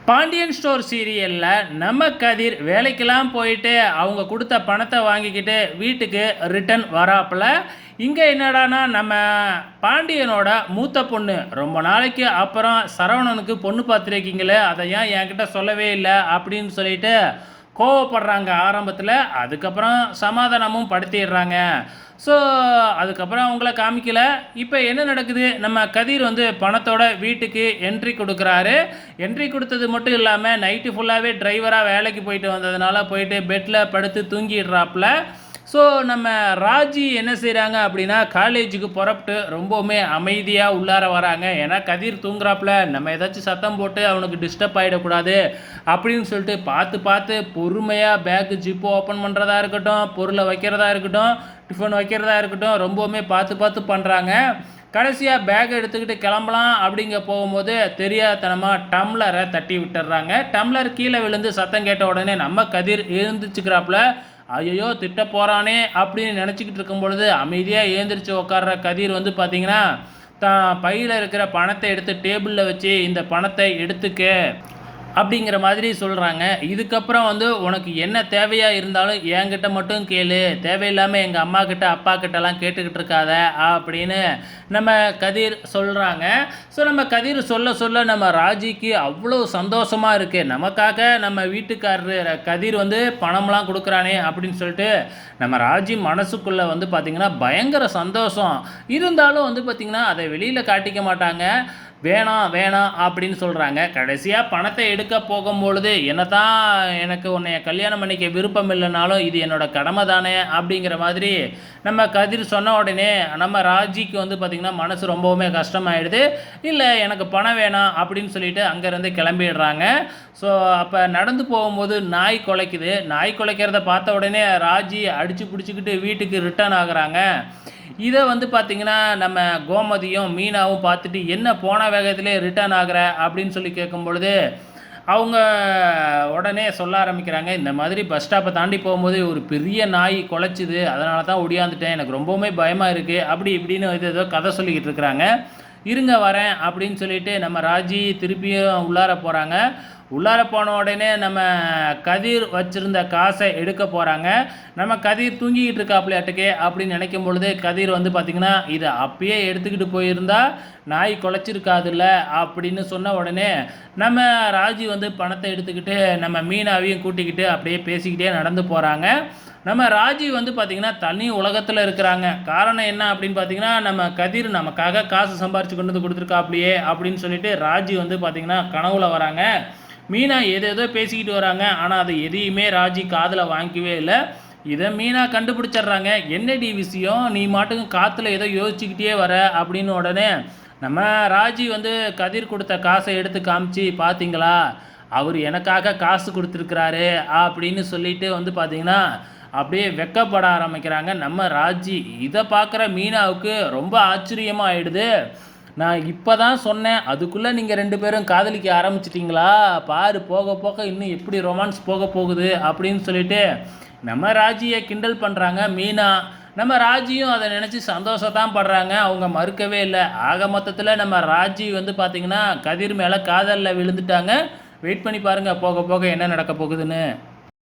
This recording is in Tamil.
பாண்டியன் ஸ்டோர் சீரியலில் நம்ம கதிர் வேலைக்கெல்லாம் போயிட்டு அவங்க கொடுத்த பணத்தை வாங்கிக்கிட்டு வீட்டுக்கு ரிட்டன் வராப்பில் இங்கே என்னடானா நம்ம பாண்டியனோட மூத்த பொண்ணு ரொம்ப நாளைக்கு அப்புறம் சரவணனுக்கு பொண்ணு பார்த்துருக்கீங்களே அதை ஏன் என்கிட்ட சொல்லவே இல்லை அப்படின்னு சொல்லிட்டு கோவப்படுறாங்க ஆரம்பத்தில். அதுக்கப்புறம் சமாதானமும் படுத்திடுறாங்க. ஸோ அதுக்கப்புறம் அவங்கள காமிக்கல. இப்போ என்ன நடக்குது, நம்ம கதிர் பணத்தோட வீட்டுக்கு என்ட்ரி கொடுக்குறாரு. என்ட்ரி கொடுத்தது மட்டும் இல்லாமல் நைட்டு ஃபுல்லாகவே டிரைவராக வேலைக்கு போயிட்டு வந்ததுனால போயிட்டு பெட்டில் படுத்து தூங்கிடுறாப்புல. ஸோ நம்ம ராஜி என்ன செய்கிறாங்க அப்படின்னா காலேஜுக்கு புறப்பட்டு ரொம்பவுமே அமைதியாக உள்ளார வராங்க. ஏன்னா கதிர் தூங்குறாப்புல, நம்ம ஏதாச்சும் சத்தம் போட்டு அவனுக்கு டிஸ்டர்ப் ஆகிடக்கூடாது அப்படின்னு சொல்லிட்டு பார்த்து பார்த்து பொறுமையாக பேக்கு ஜிப்பு ஓப்பன் பண்ணுறதா இருக்கட்டும், பொருளை வைக்கிறதா இருக்கட்டும், டிஃபன் வைக்கிறதா இருக்கட்டும், ரொம்பவுமே பார்த்து பார்த்து பண்ணுறாங்க. கடைசியாக பேக் எடுத்துக்கிட்டு கிளம்பலாம் அப்படிங்க போகும்போது தெரியாதனமாக டம்ளரை தட்டி விட்டுடுறாங்க. டம்ளர் கீழே விழுந்து சத்தம் கேட்ட உடனே நம்ம கதிர் எழுந்துச்சுக்கிறாப்புல. ஐயோ திட்ட போகிறானே அப்படின்னு நினச்சிக்கிட்டு இருக்கும் பொழுது அமைதியாக ஏந்திரிச்சு உட்கார்ற கதிர் பார்த்திங்கன்னா தான் பையில் இருக்கிற பணத்தை எடுத்து டேபிளில் வச்சு இந்த பணத்தை எடுத்துக்க அப்படிங்கிற மாதிரி சொல்கிறாங்க. இதுக்கப்புறம் உனக்கு என்ன தேவையாக இருந்தாலும் என்கிட்ட மட்டும் கேளு, தேவையில்லாமல் எங்கள் அம்மா கிட்ட அப்பா கிட்டலாம் கேட்டுக்கிட்டு இருக்காத அப்படின்னு நம்ம கதிர் சொல்கிறாங்க. ஸோ நம்ம கதிர் சொல்ல சொல்ல நம்ம ராஜிக்கு அவ்வளோ சந்தோஷமாக இருக்குது. நமக்காக நம்ம வீட்டுக்காரர் கதிர் பணம்லாம் கொடுக்குறானே அப்படின்னு சொல்லிட்டு நம்ம ராஜி மனசுக்குள்ளே பார்த்திங்கன்னா பயங்கர சந்தோஷம். இருந்தாலும் பார்த்திங்கன்னா அதை வெளியில் காட்டிக்க மாட்டாங்க. வேணாம் வேணாம் அப்படின்னு சொல்கிறாங்க. கடைசியாக பணத்தை எடுக்க போகும்பொழுது என்ன தான் எனக்கு உன்னைய கல்யாணம் பண்ணிக்க விருப்பம் இல்லைனாலும் இது என்னோடய கடமை தானே அப்படிங்கிற மாதிரி நம்ம கதிர் சொன்ன உடனே நம்ம ராஜிக்கு பார்த்திங்கன்னா மனசு ரொம்பவுமே கஷ்டமாயிடுது. இல்லை எனக்கு பணம் வேணாம் அப்படின்னு சொல்லிட்டு அங்கேருந்து கிளம்பிடுறாங்க. ஸோ அப்போ நடந்து போகும்போது நாய் குலைக்குது. நாய் குலைக்கிறத பார்த்த உடனே ராஜி அடித்து பிடிச்சிக்கிட்டு வீட்டுக்கு ரிட்டர்ன் ஆகுறாங்க. இதை பார்த்திங்கன்னா நம்ம கோமதியும் மீனாவும் பார்த்துட்டு என்ன போன வேகத்திலே ரிட்டர்ன் ஆகிற அப்படின்னு சொல்லி கேட்கும் பொழுது அவங்க உடனே சொல்ல ஆரம்பிக்கிறாங்க, இந்த மாதிரி பஸ் ஸ்டாப்பை தாண்டி போகும்போது ஒரு பெரிய நாய் குலைச்சிது, அதனால தான் ஒடியாந்துட்டேன், எனக்கு ரொம்பவுமே பயமாக இருக்குது அப்படி இப்படின்னு ஏதோ கதை சொல்லிக்கிட்டு இருக்கிறாங்க. இருங்க வரேன் அப்படின்னு சொல்லிட்டு நம்ம ராஜி திருப்பியும் உள்ளார போகிறாங்க. உள்ளார போன உடனே நம்ம கதிர் வச்சுருந்த காசை எடுக்க போகிறாங்க. நம்ம கதிர் தூங்கிக்கிட்டு இருக்காப்புலையாட்டுக்கே அப்படின்னு நினைக்கும் பொழுது கதிர் பார்த்திங்கன்னா இதை அப்பயே எடுத்துக்கிட்டு போயிருந்தா நாய் குலைச்சிருக்காதுல்ல அப்படின்னு சொன்ன உடனே நம்ம ராஜி பணத்தை எடுத்துக்கிட்டு நம்ம மீனாவையும் கூட்டிக்கிட்டு அப்படியே பேசிக்கிட்டே நடந்து போகிறாங்க. நம்ம ராஜி பார்த்திங்கன்னா தனி உலகத்தில் இருக்கிறாங்க. காரணம் என்ன அப்படின்னு பார்த்திங்கன்னா நம்ம கதிர் நமக்காக காசு சம்பாரித்து கொண்டு கொடுத்துருக்காப்லையே அப்படின்னு சொல்லிட்டு ராஜி பார்த்திங்கன்னா கனவுல வராங்க. மீனா ஏதேதோ பேசிக்கிட்டு வராங்க. ஆனால் அதை எதையுமே ராஜி காதில் வாங்கிக்கவே இல்லை. இதை மீனா கண்டுபிடிச்சிட்றாங்க. என்னடி விஷயம், நீ மாட்டுக்கு காற்றுல ஏதோ யோசிச்சுக்கிட்டே வர அப்படின்னு உடனே நம்ம ராஜி கதிர் கொடுத்த காசை எடுத்து காமிச்சு, பார்த்தீங்களா அவர் எனக்காக காசு கொடுத்துருக்குறாரு அப்படின்னு சொல்லிட்டு பார்த்திங்கன்னா அப்படியே வெக்கப்பட ஆரம்பிக்கிறாங்க நம்ம ராஜி. இதை பார்க்குற மீனாவுக்கு ரொம்ப ஆச்சரியமாக ஆயிடுது. நான் இப்போ தான் சொன்னேன், அதுக்குள்ளே நீங்கள் 2 பேரும் காதலிக்க ஆரம்பிச்சிட்டிங்களா, பாரு போக போக இன்னும் எப்படி ரொமான்ஸ் போக போகுது அப்படின்னு சொல்லிட்டு நம்ம ராஜியை கிண்டல் பண்ணுறாங்க மீனா. நம்ம ராஜியும் அதை நினச்சி சந்தோஷத்தான் படுறாங்க, அவங்க மறுக்கவே இல்லை. ஆக மொத்தத்தில் நம்ம ராஜி பார்த்திங்கன்னா கதிர் மேலே காதலில் விழுந்துட்டாங்க. வெயிட் பண்ணி பாருங்கள் போக போக என்ன நடக்க போகுதுன்னு.